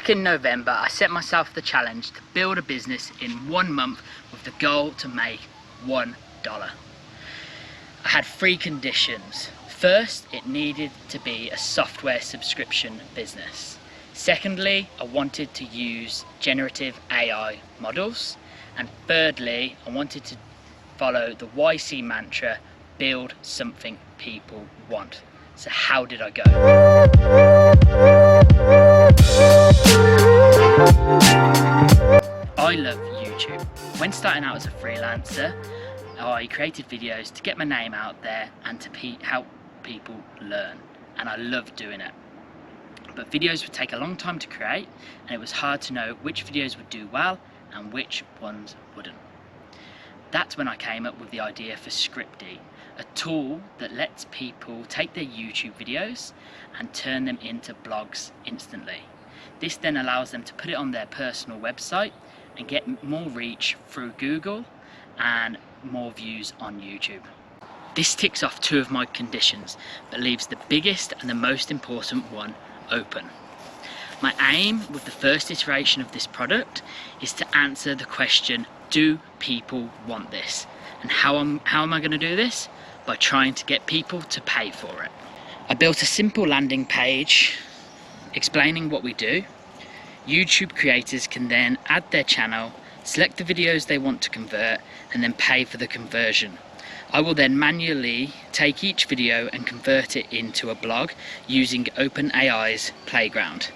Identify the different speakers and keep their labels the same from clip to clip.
Speaker 1: Back in November, I set myself the challenge to build a business in 1 month with the goal to make $1. I had 3 conditions. First, it needed to be a software subscription business. Secondly, I wanted to use generative AI models. And thirdly, I wanted to follow the YC mantra, build something people want. So how did I go? I love YouTube. When starting out as a freelancer, I created videos to get my name out there and to help people learn, and I loved doing it. But videos would take a long time to create, and it was hard to know which videos would do well and which ones wouldn't. That's when I came up with the idea for ScriptiAI, a tool that lets people take their YouTube videos and turn them into blogs instantly. This then allows them to put it on their personal website and get more reach through Google and more views on YouTube. This ticks off 2 of my conditions, but leaves the biggest and the most important one open. My aim with the first iteration of this product is to answer the question, do people want this? And how am I going to do this? By trying to get people to pay for it. I built a simple landing page explaining what we do. YouTube creators can then add their channel, select the videos they want to convert, and then pay for the conversion. I will then manually take each video and convert it into a blog using OpenAI's Playground.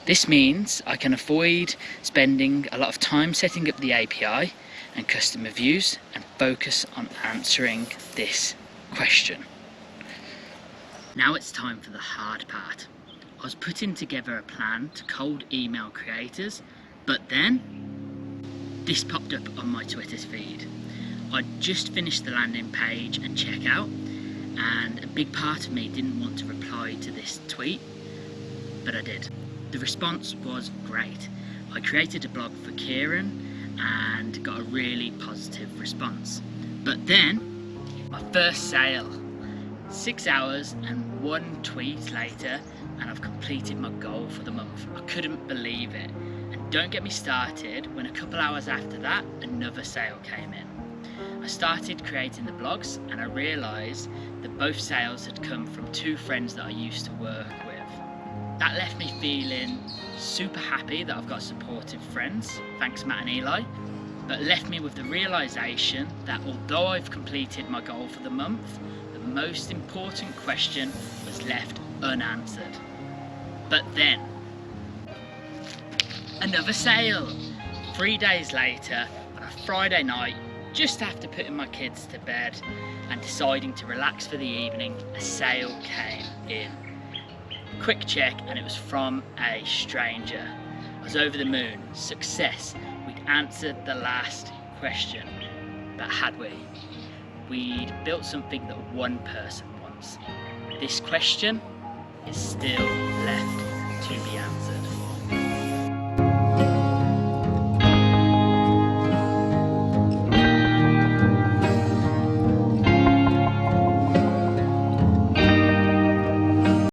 Speaker 1: This means I can avoid spending a lot of time setting up the API and customer views and focus on answering this question. Now it's time for the hard part. I was putting together a plan to cold email creators, but then this popped up on my Twitter feed. I'd just finished the landing page and checkout, and a big part of me didn't want to reply to this tweet, but I did. The response was great. I created a blog for Kieran and got a really positive response. But then, my first sale. 6 hours and 1 tweet later, and I've completed my goal for the month. I couldn't believe it. And don't get me started, when a couple hours after that, another sale came in. I started creating the blogs and I realised that both sales had come from 2 friends that I used to work with. That left me feeling super happy that I've got supportive friends, thanks Matt and Eli, but left me with the realisation that although I've completed my goal for the month, the most important question was left unanswered. But then, another sale! 3 days later, on a Friday night, just after putting my kids to bed and deciding to relax for the evening, a sale came in. Quick check, and it was from a stranger. I was over the moon. Success. We'd answered the last question. But had we? We'd built something that 1 person wants. This question is still left to be answered.